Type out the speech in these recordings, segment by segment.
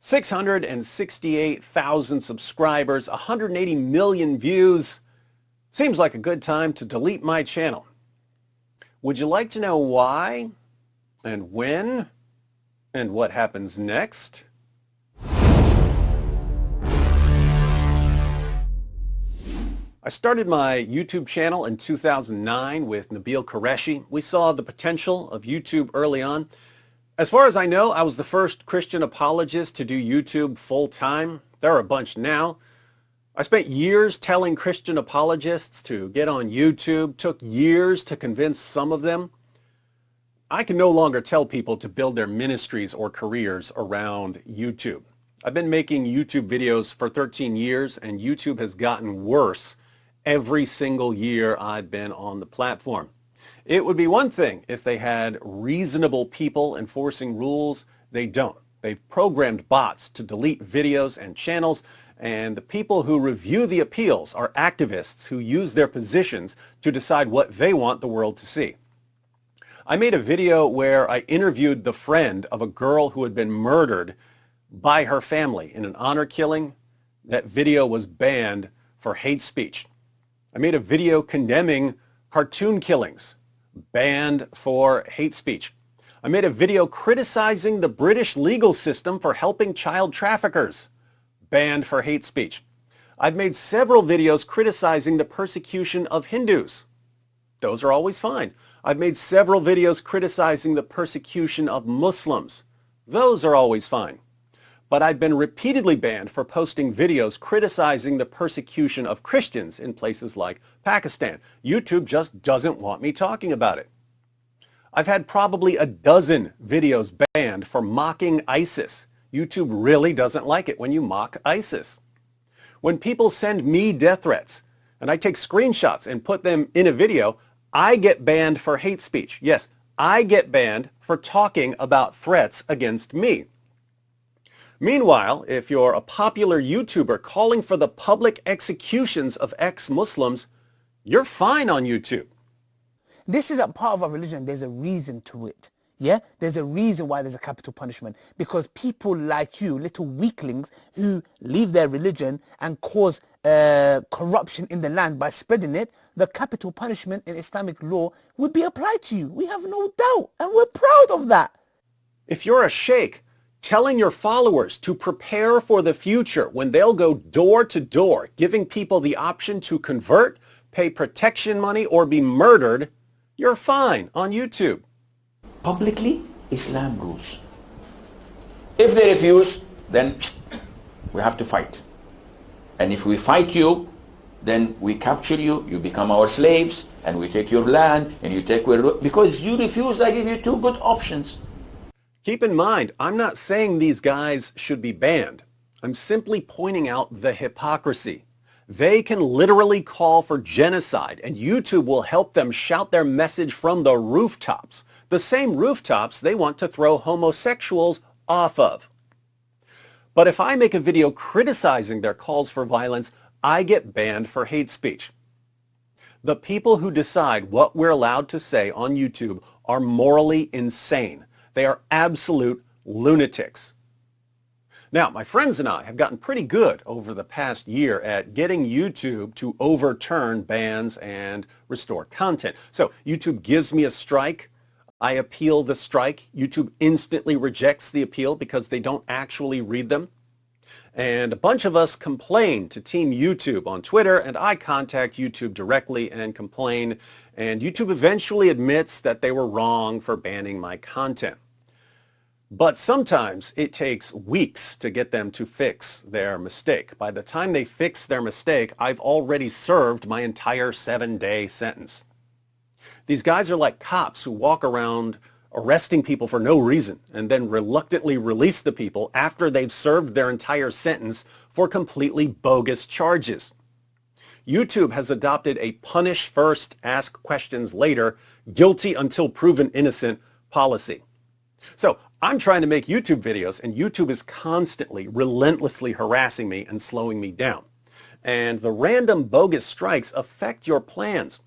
668,000 subscribers, 180 million views. Seems like a good time to delete my channel. Would you like to know why and when and what happens next? I started my YouTube channel in 2009 with Nabil Qureshi. We saw the potential of YouTube early on. As far as I know, I was the first Christian apologist to do YouTube full-time. There are a bunch now. I spent years telling Christian apologists to get on YouTube. Took years to convince some of them. I can no longer tell people to build their ministries or careers around YouTube. I've been making YouTube videos for 13 years, and YouTube has gotten worse every single year I've been on the platform. It would be one thing if they had reasonable people enforcing rules. They don't. They've programmed bots to delete videos and channels, and the people who review the appeals are activists who use their positions to decide what they want the world to see. I made a video where I interviewed the friend of a girl who had been murdered by her family in an honor killing. That video was banned for hate speech. I made a video condemning cartoon killings, banned for hate speech. I made a video criticizing the British legal system for helping child traffickers, banned for hate speech. I've made several videos criticizing the persecution of Hindus. Those are always fine. I've made several videos criticizing the persecution of Muslims. Those are always fine. But I've been repeatedly banned for posting videos criticizing the persecution of Christians in places like Pakistan. YouTube just doesn't want me talking about it. I've had probably a dozen videos banned for mocking ISIS. YouTube really doesn't like it when you mock ISIS. When people send me death threats and I take screenshots and put them in a video, I get banned for hate speech. Yes, I get banned for talking about threats against me. Meanwhile, if you're a popular YouTuber calling for the public executions of ex-Muslims, you're fine on YouTube. This is a part of our religion. There's a reason to it. Yeah? There's a reason why there's a capital punishment. Because people like you, little weaklings, who leave their religion and cause corruption in the land by spreading it, the capital punishment in Islamic law would be applied to you. We have no doubt. And we're proud of that. If you're a sheikh telling your followers to prepare for the future when they'll go door to door, giving people the option to convert, pay protection money, or be murdered, you're fine on YouTube. Publicly, Islam rules. If they refuse, then we have to fight. And if we fight you, then we capture you, you become our slaves, and we take your land, and you take because you refuse, I give you two good options. Keep in mind, I'm not saying these guys should be banned. I'm simply pointing out the hypocrisy. They can literally call for genocide, and YouTube will help them shout their message from the rooftops, the same rooftops they want to throw homosexuals off of. But if I make a video criticizing their calls for violence, I get banned for hate speech. The people who decide what we're allowed to say on YouTube are morally insane. They are absolute lunatics. Now, my friends and I have gotten pretty good over the past year at getting YouTube to overturn bans and restore content. So YouTube gives me a strike. I appeal the strike. YouTube instantly rejects the appeal because they don't actually read them. And a bunch of us complain to Team YouTube on Twitter, and I contact YouTube directly and complain, and YouTube eventually admits that they were wrong for banning my content. But sometimes it takes weeks to get them to fix their mistake. By the time they fix their mistake, I've already served my entire 7-day sentence. These guys are like cops who walk around arresting people for no reason and then reluctantly release the people after they've served their entire sentence for completely bogus charges. YouTube has adopted a punish first, ask questions later, guilty until proven innocent policy. So I'm trying to make YouTube videos, and YouTube is constantly, relentlessly harassing me and slowing me down. And the random bogus strikes affect your plans.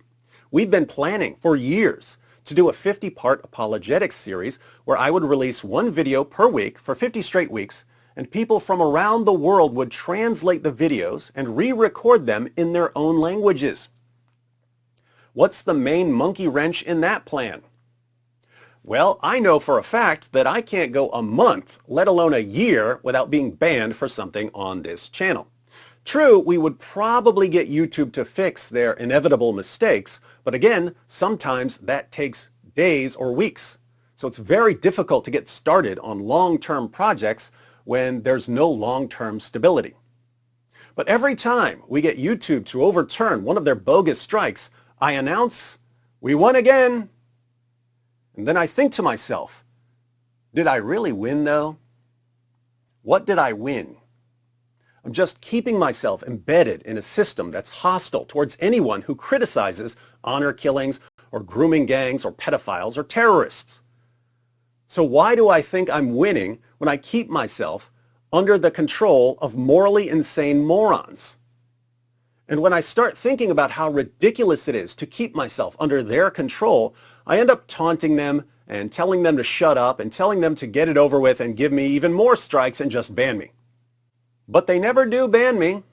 We've been planning for years to do a 50-part apologetics series where I would release one video per week for 50 straight weeks and people from around the world would translate the videos and re-record them in their own languages. What's the main monkey wrench in that plan? Well, I know for a fact that I can't go a month, let alone a year, without being banned for something on this channel. True, we would probably get YouTube to fix their inevitable mistakes, but again, sometimes that takes days or weeks. So it's very difficult to get started on long-term projects when there's no long-term stability. But every time we get YouTube to overturn one of their bogus strikes, I announce, "We won again." And then I think to myself, did I really win though? What did I win? I'm just keeping myself embedded in a system that's hostile towards anyone who criticizes honor killings or grooming gangs or pedophiles or terrorists. So why do I think I'm winning when I keep myself under the control of morally insane morons? And when I start thinking about how ridiculous it is to keep myself under their control, I end up taunting them and telling them to shut up and telling them to get it over with and give me even more strikes and just ban me. But they never do ban me.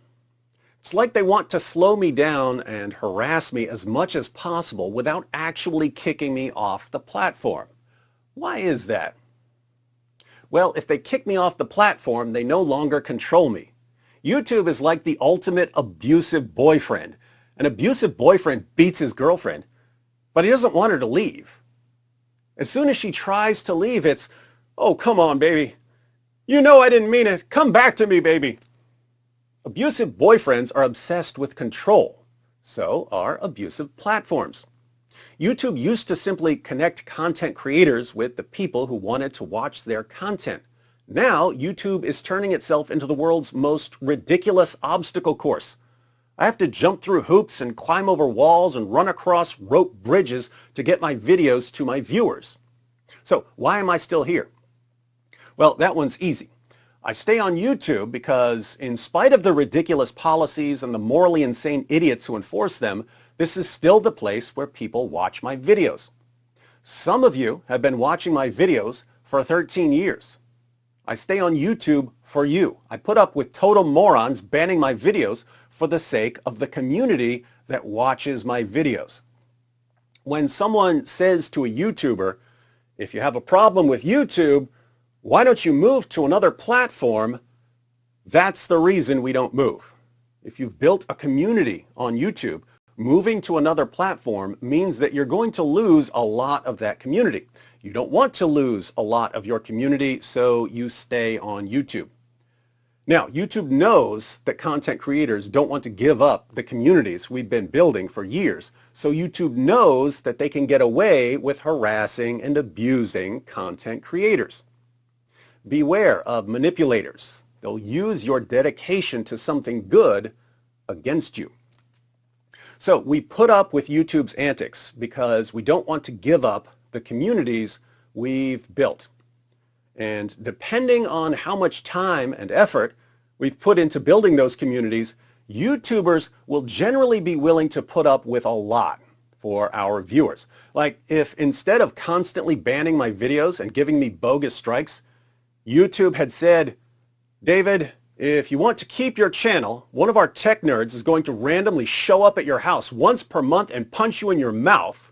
It's like they want to slow me down and harass me as much as possible without actually kicking me off the platform. Why is that? Well, if they kick me off the platform, they no longer control me. YouTube is like the ultimate abusive boyfriend. An abusive boyfriend beats his girlfriend, but he doesn't want her to leave. As soon as she tries to leave, it's, "Oh, come on, baby. You know I didn't mean it. Come back to me, baby." Abusive boyfriends are obsessed with control. So are abusive platforms. YouTube used to simply connect content creators with the people who wanted to watch their content. Now, YouTube is turning itself into the world's most ridiculous obstacle course. I have to jump through hoops and climb over walls and run across rope bridges to get my videos to my viewers. So why am I still here? Well, that one's easy. I stay on YouTube because in spite of the ridiculous policies and the morally insane idiots who enforce them, this is still the place where people watch my videos. Some of you have been watching my videos for 13 years. I stay on YouTube for you. I put up with total morons banning my videos for the sake of the community that watches my videos. When someone says to a YouTuber, "If you have a problem with YouTube, why don't you move to another platform?" That's the reason we don't move. If you've built a community on YouTube, moving to another platform means that you're going to lose a lot of that community. You don't want to lose a lot of your community, so you stay on YouTube. Now, YouTube knows that content creators don't want to give up the communities we've been building for years, so YouTube knows that they can get away with harassing and abusing content creators. Beware of manipulators. They'll use your dedication to something good against you. So we put up with YouTube's antics because we don't want to give up the communities we've built. And depending on how much time and effort we've put into building those communities, YouTubers will generally be willing to put up with a lot for our viewers. Like if instead of constantly banning my videos and giving me bogus strikes, YouTube had said, "David, if you want to keep your channel, one of our tech nerds is going to randomly show up at your house once per month and punch you in your mouth,"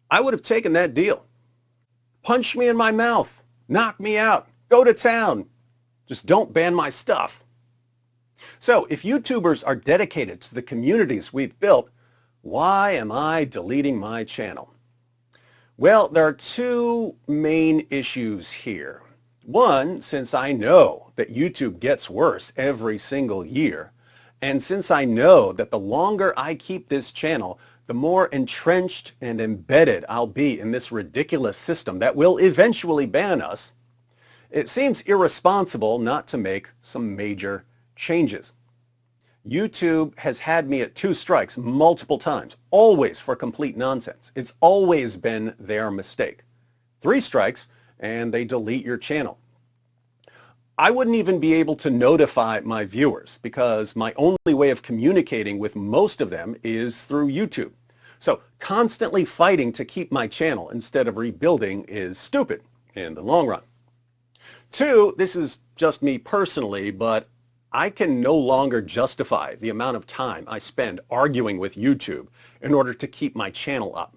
I would have taken that deal. Punch me in my mouth. Knock me out. Go to town. Just don't ban my stuff. So if YouTubers are dedicated to the communities we've built, why am I deleting my channel? Well, there are two main issues here. One, since I know that YouTube gets worse every single year, and since I know that the longer I keep this channel, the more entrenched and embedded I'll be in this ridiculous system that will eventually ban us, it seems irresponsible not to make some major changes. YouTube has had me at 2 strikes multiple times, always for complete nonsense. It's always been their mistake. 3 strikes, and they delete your channel. I wouldn't even be able to notify my viewers because my only way of communicating with most of them is through YouTube. So constantly fighting to keep my channel instead of rebuilding is stupid in the long run. Two, this is just me personally, but I can no longer justify the amount of time I spend arguing with YouTube in order to keep my channel up.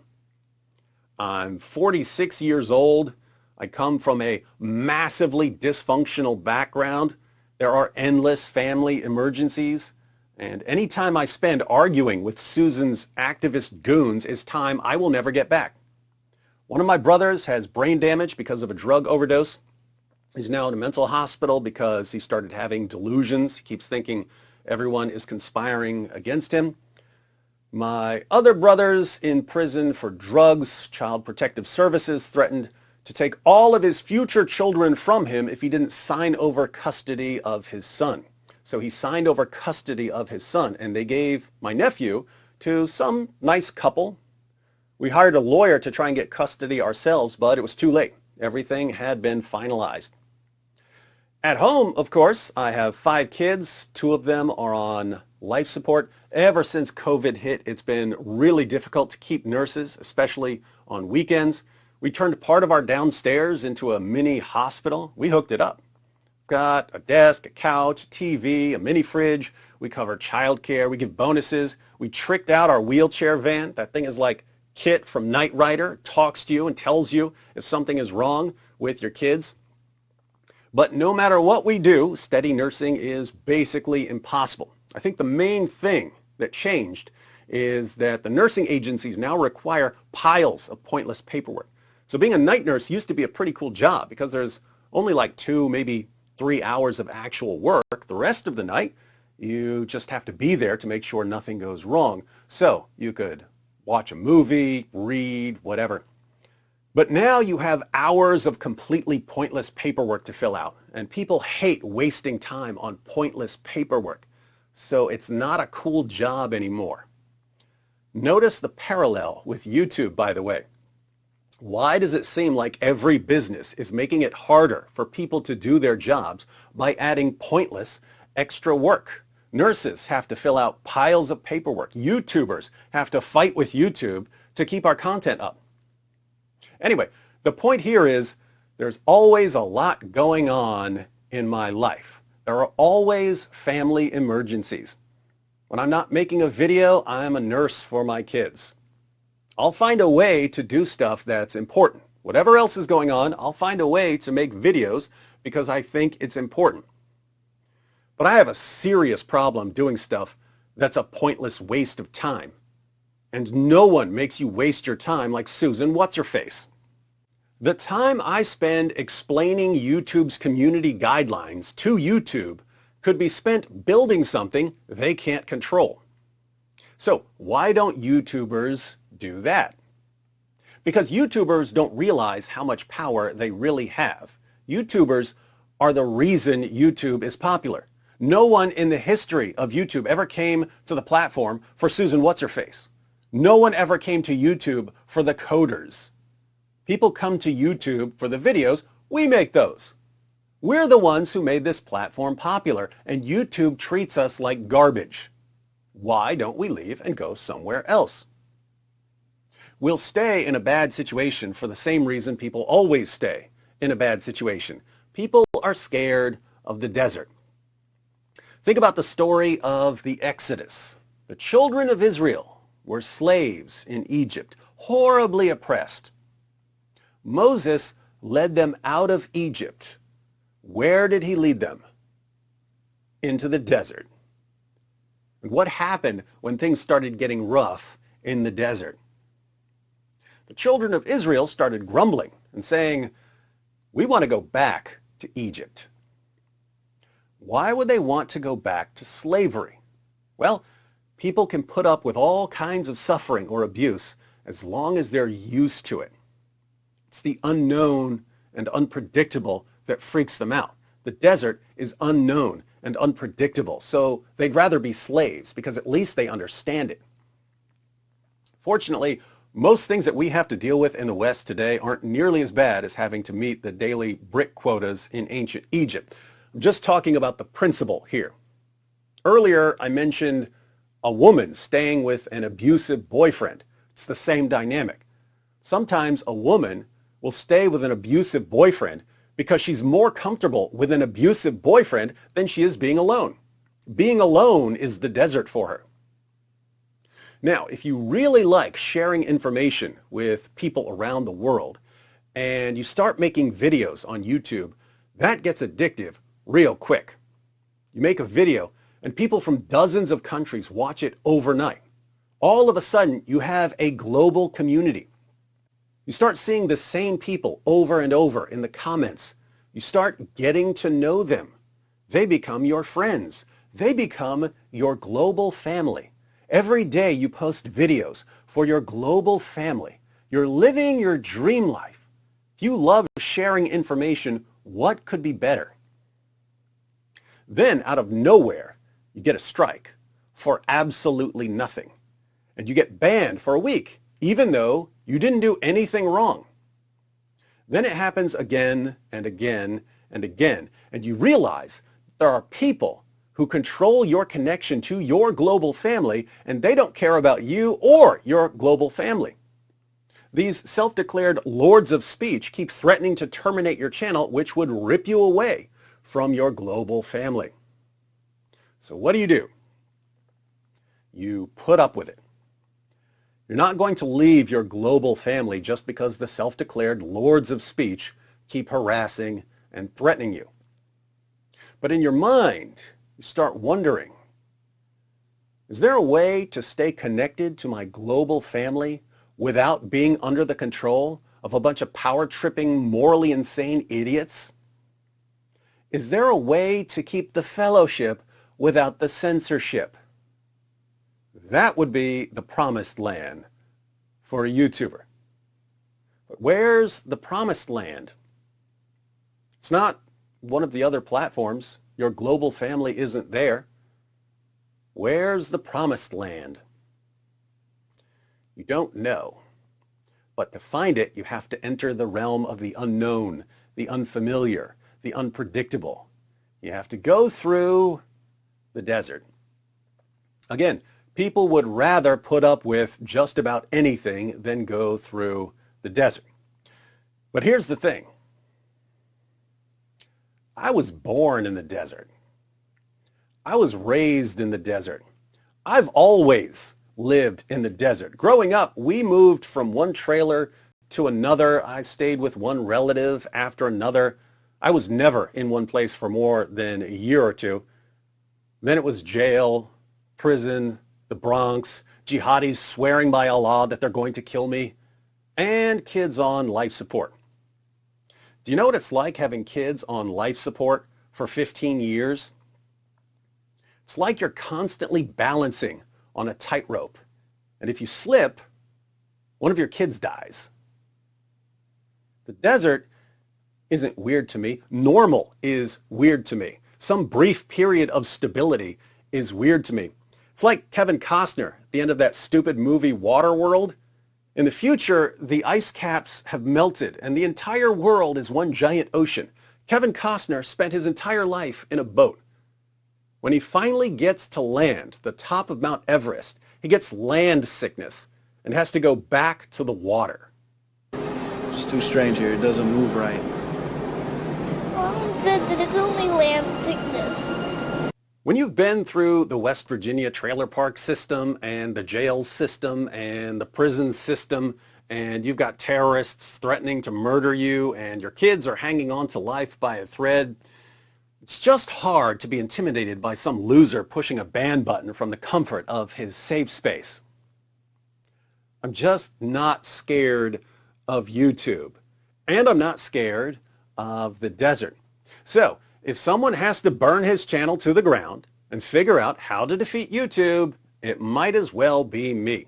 I'm 46 years old. I come from a massively dysfunctional background. There are endless family emergencies. And any time I spend arguing with Susan's activist goons is time I will never get back. One of my brothers has brain damage because of a drug overdose. He's now in a mental hospital because he started having delusions. He keeps thinking everyone is conspiring against him. My other brother's in prison for drugs. Child Protective Services threatened to take all of his future children from him if he didn't sign over custody of his son. So he signed over custody of his son, and they gave my nephew to some nice couple. We hired a lawyer to try and get custody ourselves, but it was too late. Everything had been finalized. At home, of course, I have 5 kids. 2 of them are on life support. Ever since COVID hit, it's been really difficult to keep nurses, especially on weekends. We turned part of our downstairs into a mini hospital. We hooked it up. Got a desk, a couch, a TV, a mini fridge. We cover childcare. We give bonuses. We tricked out our wheelchair van. That thing is like Kit from Knight Rider, talks to you and tells you if something is wrong with your kids. But no matter what we do, steady nursing is basically impossible. I think the main thing that changed is that the nursing agencies now require piles of pointless paperwork. So being a night nurse used to be a pretty cool job because there's only like 2, maybe 3 hours of actual work. The rest of the night, you just have to be there to make sure nothing goes wrong. So you could watch a movie, read, whatever. But now you have hours of completely pointless paperwork to fill out, and people hate wasting time on pointless paperwork. So it's not a cool job anymore. Notice the parallel with YouTube, by the way. Why does it seem like every business is making it harder for people to do their jobs by adding pointless extra work? Nurses have to fill out piles of paperwork. YouTubers have to fight with YouTube to keep our content up. Anyway, the point here is there's always a lot going on in my life. There are always family emergencies. When I'm not making a video, I'm a nurse for my kids. I'll find a way to do stuff that's important. Whatever else is going on, I'll find a way to make videos because I think it's important. But I have a serious problem doing stuff that's a pointless waste of time. And no one makes you waste your time like Susan What's-Her-Face. The time I spend explaining YouTube's community guidelines to YouTube could be spent building something they can't control. So why don't YouTubers do that? Because YouTubers don't realize how much power they really have. YouTubers are the reason YouTube is popular. No one in the history of YouTube ever came to the platform for Susan What's-Her-Face. No one ever came to YouTube for the coders. People come to YouTube for the videos. We make those. We're the ones who made this platform popular, and YouTube treats us like garbage. Why don't we leave and go somewhere else? We'll stay in a bad situation for the same reason people always stay in a bad situation. People are scared of the desert. Think about the story of the Exodus. The children of Israel were slaves in Egypt, horribly oppressed. Moses led them out of Egypt. Where did he lead them? Into the desert. And what happened when things started getting rough in the desert? The children of Israel started grumbling and saying, "We want to go back to Egypt." Why would they want to go back to slavery? Well, people can put up with all kinds of suffering or abuse as long as they're used to it. It's the unknown and unpredictable that freaks them out. The desert is unknown and unpredictable, so they'd rather be slaves because at least they understand it. Fortunately, most things that we have to deal with in the West today aren't nearly as bad as having to meet the daily brick quotas in ancient Egypt. I'm just talking about the principle here. Earlier, I mentioned a woman staying with an abusive boyfriend. It's the same dynamic. Sometimes a woman will stay with an abusive boyfriend because she's more comfortable with an abusive boyfriend than she is being alone. Being alone is the desert for her. Now, if you really like sharing information with people around the world and you start making videos on YouTube, that gets addictive real quick. You make a video and people from dozens of countries watch it overnight. All of a sudden, you have a global community. You start seeing the same people over and over in the comments. You start getting to know them. They become your friends. They become your global family. Every day you post videos for your global family. You're living your dream life. If you love sharing information, what could be better? Then, out of nowhere, you get a strike for absolutely nothing. And you get banned for a week, even though you didn't do anything wrong. Then it happens again and again and again, and you realize there are people who control your connection to your global family, and they don't care about you or your global family. These self-declared lords of speech keep threatening to terminate your channel, which would rip you away from your global family. So what do? You put up with it. You're not going to leave your global family just because the self-declared lords of speech keep harassing and threatening you. But in your mind, you start wondering, is there a way to stay connected to my global family without being under the control of a bunch of power-tripping, morally insane idiots? Is there a way to keep the fellowship without the censorship? That would be the promised land for a YouTuber. But where's the promised land? It's not one of the other platforms. Your global family isn't there. Where's the promised land? You don't know. But to find it, you have to enter the realm of the unknown, the unfamiliar, the unpredictable. You have to go through the desert. Again, people would rather put up with just about anything than go through the desert. But here's the thing. I was born in the desert. I was raised in the desert. I've always lived in the desert. Growing up, we moved from one trailer to another. I stayed with one relative after another. I was never in one place for more than a year or two. Then it was jail, prison, the Bronx, jihadis swearing by Allah that they're going to kill me, and kids on life support. Do you know what it's like having kids on life support for 15 years? It's like you're constantly balancing on a tightrope. And if you slip, one of your kids dies. The desert isn't weird to me. Normal is weird to me. Some brief period of stability is weird to me. It's like Kevin Costner at the end of that stupid movie Waterworld. In the future, the ice caps have melted and the entire world is one giant ocean. Kevin Costner spent his entire life in a boat. When he finally gets to land, the top of Mount Everest, he gets land sickness and has to go back to the water. It's too strange here. It doesn't move right. Mom said that it's only land sickness. When you've been through the West Virginia trailer park system and the jail system and the prison system, and you've got terrorists threatening to murder you and your kids are hanging on to life by a thread, it's just hard to be intimidated by some loser pushing a ban button from the comfort of his safe space. I'm just not scared of YouTube, and I'm not scared of the desert. So, if someone has to burn his channel to the ground and figure out how to defeat YouTube, it might as well be me.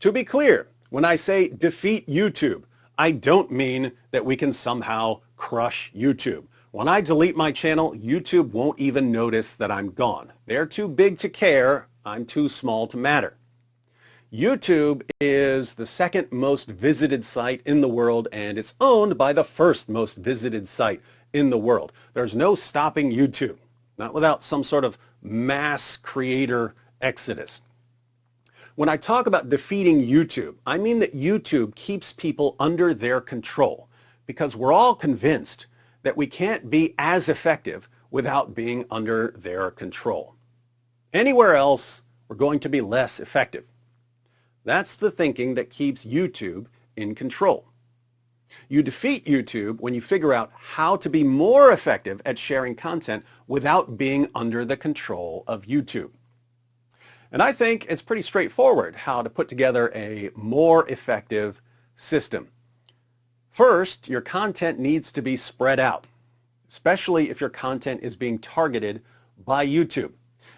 To be clear, when I say defeat YouTube, I don't mean that we can somehow crush YouTube. When I delete my channel, YouTube won't even notice that I'm gone. They're too big to care. I'm too small to matter. YouTube is the second most visited site in the world, and it's owned by the first most visited site in the world. There's no stopping YouTube, not without some sort of mass creator exodus. When I talk about defeating YouTube, I mean that YouTube keeps people under their control because we're all convinced that we can't be as effective without being under their control. Anywhere else, we're going to be less effective. That's the thinking that keeps YouTube in control. You defeat YouTube when you figure out how to be more effective at sharing content without being under the control of YouTube. And I think it's pretty straightforward how to put together a more effective system. First, your content needs to be spread out, especially if your content is being targeted by YouTube.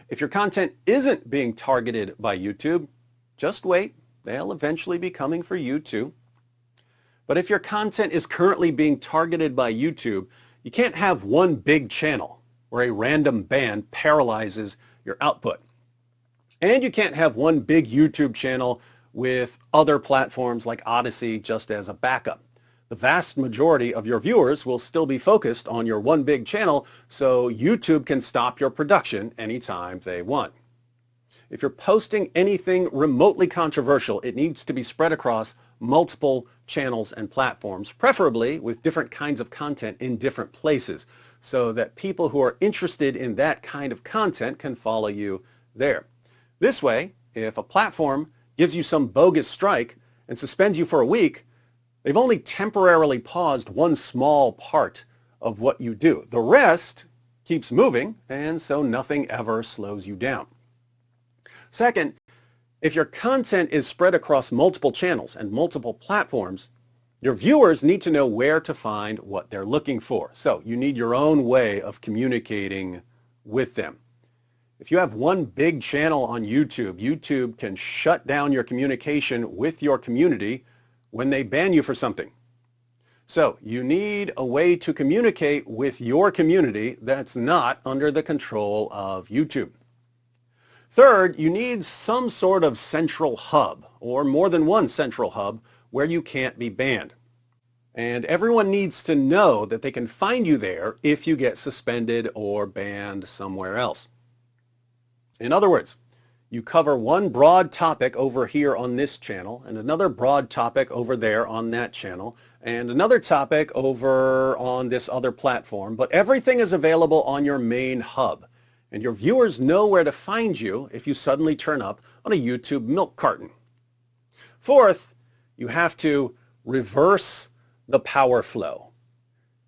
If your content isn't being targeted by YouTube, just wait. They'll eventually be coming for you too. But if your content is currently being targeted by YouTube, you can't have one big channel where a random ban paralyzes your output. And you can't have one big YouTube channel with other platforms like Odyssey just as a backup. The vast majority of your viewers will still be focused on your one big channel, so YouTube can stop your production anytime they want. If you're posting anything remotely controversial, it needs to be spread across multiple channels and platforms, preferably with different kinds of content in different places, so that people who are interested in that kind of content can follow you there. This way, if a platform gives you some bogus strike and suspends you for a week, they've only temporarily paused one small part of what you do. The rest keeps moving, and so nothing ever slows you down. Second, if your content is spread across multiple channels and multiple platforms, your viewers need to know where to find what they're looking for. So you need your own way of communicating with them. If you have one big channel on YouTube, YouTube can shut down your communication with your community when they ban you for something. So you need a way to communicate with your community that's not under the control of YouTube. Third, you need some sort of central hub, or more than one central hub, where you can't be banned. And everyone needs to know that they can find you there if you get suspended or banned somewhere else. In other words, you cover one broad topic over here on this channel, and another broad topic over there on that channel, and another topic over on this other platform, but everything is available on your main hub. And your viewers know where to find you if you suddenly turn up on a YouTube milk carton. Fourth, you have to reverse the power flow.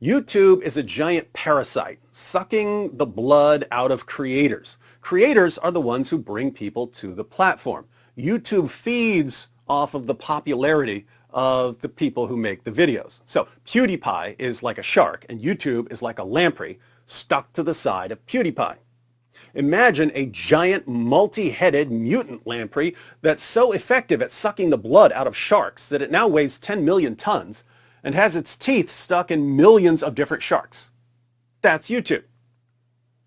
YouTube is a giant parasite, sucking the blood out of creators. Creators are the ones who bring people to the platform. YouTube feeds off of the popularity of the people who make the videos. So PewDiePie is like a shark, and YouTube is like a lamprey stuck to the side of PewDiePie. Imagine a giant multi-headed mutant lamprey that's so effective at sucking the blood out of sharks that it now weighs 10 million tons and has its teeth stuck in millions of different sharks. That's YouTube.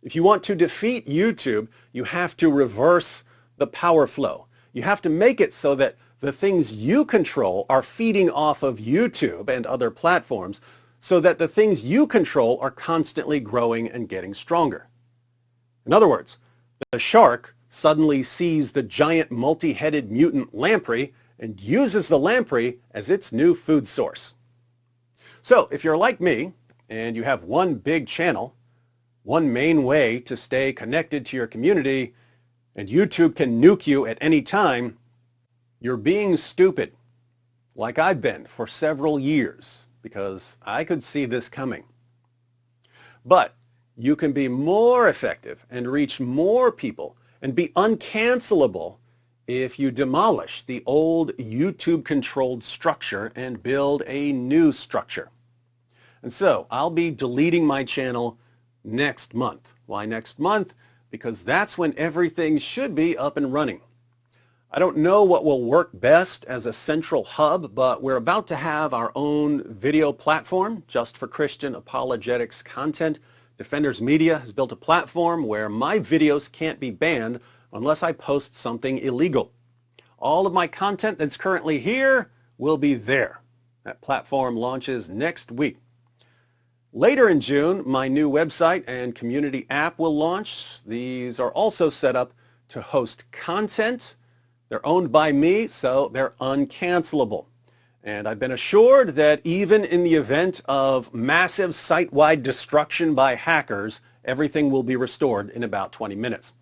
If you want to defeat YouTube, you have to reverse the power flow. You have to make it so that the things you control are feeding off of YouTube and other platforms, so that the things you control are constantly growing and getting stronger. In other words, the shark suddenly sees the giant multi-headed mutant lamprey and uses the lamprey as its new food source. So if you're like me and you have one big channel, one main way to stay connected to your community, and YouTube can nuke you at any time, you're being stupid, like I've been for several years, because I could see this coming. But you can be more effective and reach more people and be uncancelable if you demolish the old YouTube-controlled structure and build a new structure. And so I'll be deleting my channel next month. Why next month? Because that's when everything should be up and running. I don't know what will work best as a central hub, but we're about to have our own video platform just for Christian apologetics content. Defenders Media has built a platform where my videos can't be banned unless I post something illegal. All of my content that's currently here will be there. That platform launches next week. Later in June, my new website and community app will launch. These are also set up to host content. They're owned by me, so they're uncancelable. And I've been assured that even in the event of massive site-wide destruction by hackers, everything will be restored in about 20 minutes.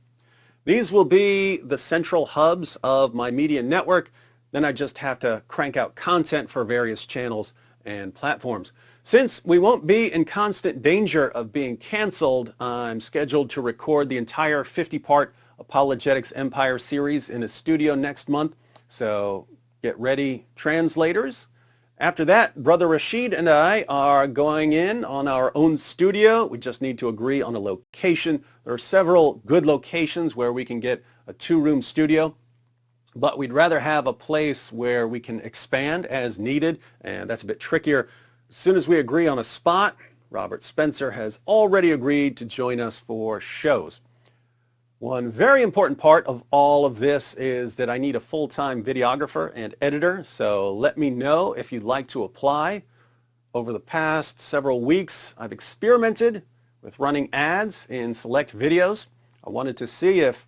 These will be the central hubs of my media network. Then I just have to crank out content for various channels and platforms. Since we won't be in constant danger of being canceled, I'm scheduled to record the entire 50-part Apologetics Empire series in a studio next month. So get ready, translators. After that, Brother Rashid and I are going in on our own studio. We just need to agree on a location. There are several good locations where we can get a 2-room studio, but we'd rather have a place where we can expand as needed, and that's a bit trickier. As soon as we agree on a spot, Robert Spencer has already agreed to join us for shows. One very important part of all of this is that I need a full-time videographer and editor, so let me know if you'd like to apply. Over the past several weeks, I've experimented with running ads in select videos. I wanted to see if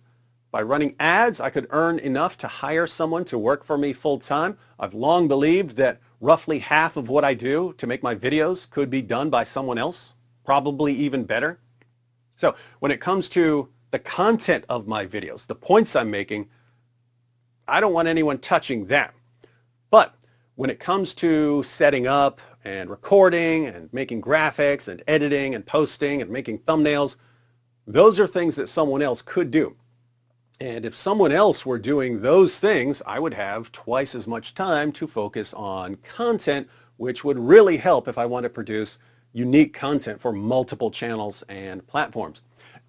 by running ads I could earn enough to hire someone to work for me full-time. I've long believed that roughly half of what I do to make my videos could be done by someone else, probably even better. So when it comes to the content of my videos, the points I'm making, I don't want anyone touching that. But when it comes to setting up and recording and making graphics and editing and posting and making thumbnails, those are things that someone else could do. And if someone else were doing those things, I would have twice as much time to focus on content, which would really help if I want to produce unique content for multiple channels and platforms.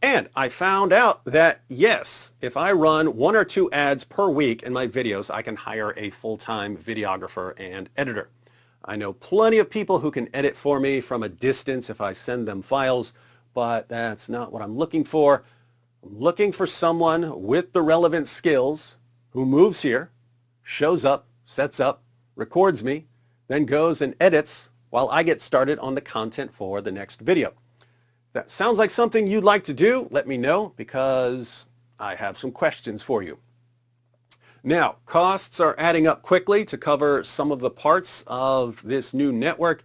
And I found out that, yes, if I run 1 or 2 ads per week in my videos, I can hire a full-time videographer and editor. I know plenty of people who can edit for me from a distance if I send them files, but that's not what I'm looking for. I'm looking for someone with the relevant skills who moves here, shows up, sets up, records me, then goes and edits while I get started on the content for the next video. That sounds like something you'd like to do. Let me know because I have some questions for you. Now, costs are adding up quickly to cover some of the parts of this new network.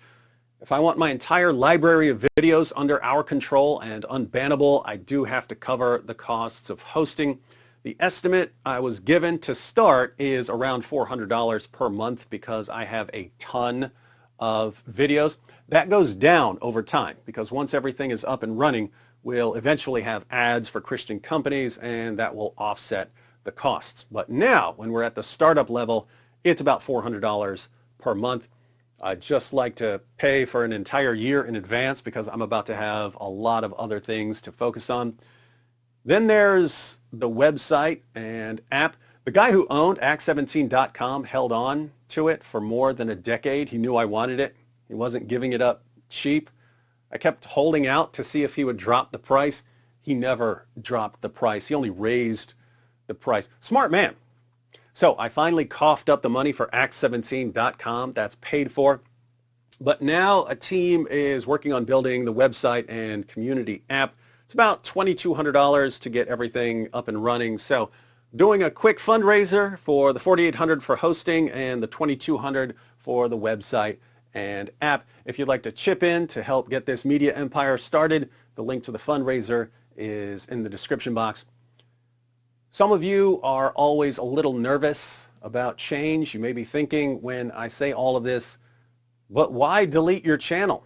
If I want my entire library of videos under our control and unbannable, I do have to cover the costs of hosting. The estimate I was given to start is around $400 per month because I have a ton of videos. That goes down over time because once everything is up and running, we'll eventually have ads for Christian companies and that will offset the costs. But now, when we're at the startup level, it's about $400 per month. I'd just like to pay for an entire year in advance because I'm about to have a lot of other things to focus on. Then there's the website and app. The guy who owned Acts17.com held on to it for more than a decade. He knew I wanted it. He wasn't giving it up cheap. I kept holding out to see if he would drop the price. He never dropped the price. He only raised the price. Smart man. So I finally coughed up the money for Acts17.com. That's paid for. But now a team is working on building the website and community app. It's about $2,200 to get everything up and running. So doing a quick fundraiser for the $4,800 for hosting and the $2,200 for the website and app. If you'd like to chip in to help get this media empire started, the link to the fundraiser is in the description box. Some of you are always a little nervous about change. You may be thinking when I say all of this, but why delete your channel?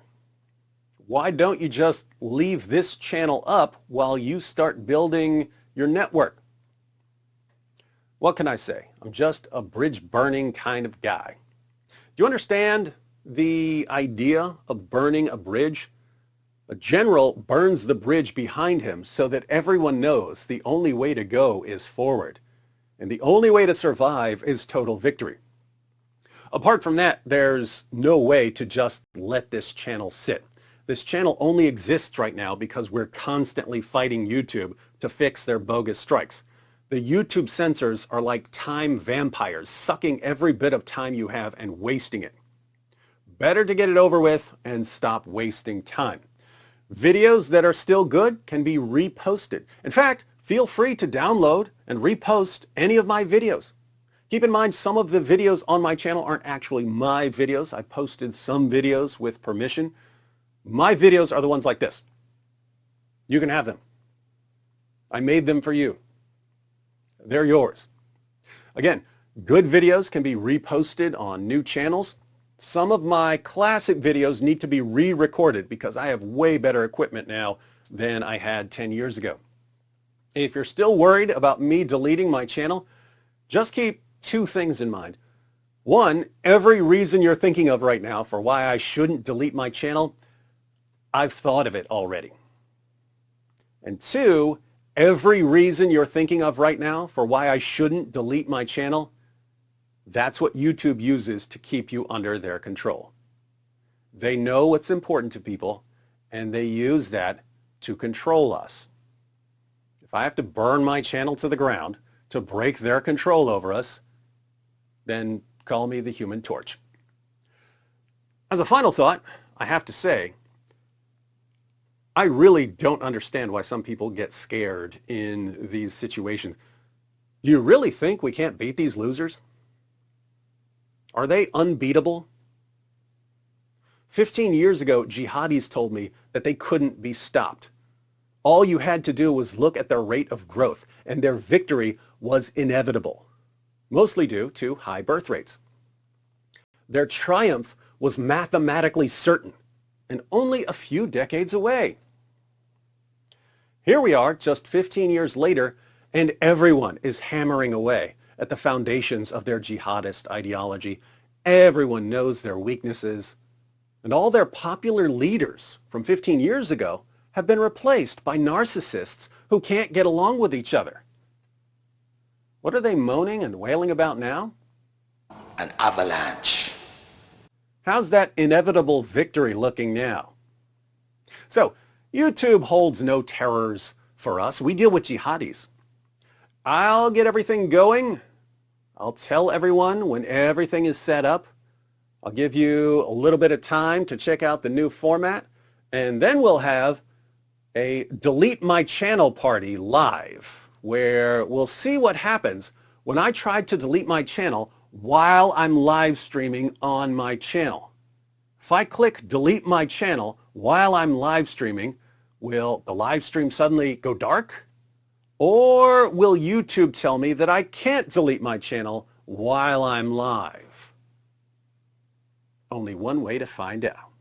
Why don't you just leave this channel up while you start building your network? What can I say? I'm just a bridge burning kind of guy. Do you understand the idea of burning a bridge? A general burns the bridge behind him so that everyone knows the only way to go is forward. And the only way to survive is total victory. Apart from that, there's no way to just let this channel sit. This channel only exists right now because we're constantly fighting YouTube to fix their bogus strikes. The YouTube censors are like time vampires, sucking every bit of time you have and wasting it. Better to get it over with and stop wasting time. Videos that are still good can be reposted. In fact, feel free to download and repost any of my videos. Keep in mind, some of the videos on my channel aren't actually my videos. I posted some videos with permission. My videos are the ones like this. You can have them. I made them for you. They're yours. Again, good videos can be reposted on new channels. Some of my classic videos need to be re-recorded because I have way better equipment now than I had 10 years ago. If you're still worried about me deleting my channel, just keep two things in mind. One, every reason you're thinking of right now for why I shouldn't delete my channel, I've thought of it already. And two, every reason you're thinking of right now for why I shouldn't delete my channel, that's what YouTube uses to keep you under their control. They know what's important to people, and they use that to control us. If I have to burn my channel to the ground to break their control over us, then call me the Human Torch. As a final thought, I have to say, I really don't understand why some people get scared in these situations. Do you really think we can't beat these losers? Are they unbeatable? 15 years ago, jihadis told me that they couldn't be stopped. All you had to do was look at their rate of growth, and their victory was inevitable, mostly due to high birth rates. Their triumph was mathematically certain and only a few decades away. Here we are just 15 years later, and everyone is hammering away at the foundations of their jihadist ideology. Everyone knows their weaknesses, and all their popular leaders from 15 years ago have been replaced by narcissists who can't get along with each other. What are they moaning and wailing about now? An avalanche. How's that inevitable victory looking now? So, YouTube holds no terrors for us. We deal with jihadis. I'll get everything going. I'll tell everyone when everything is set up. I'll give you a little bit of time to check out the new format, and then we'll have a Delete My Channel party live, where we'll see what happens when I try to delete my channel while I'm live streaming on my channel. If I click delete my channel while I'm live streaming, will the live stream suddenly go dark? Or will YouTube tell me that I can't delete my channel while I'm live? Only one way to find out.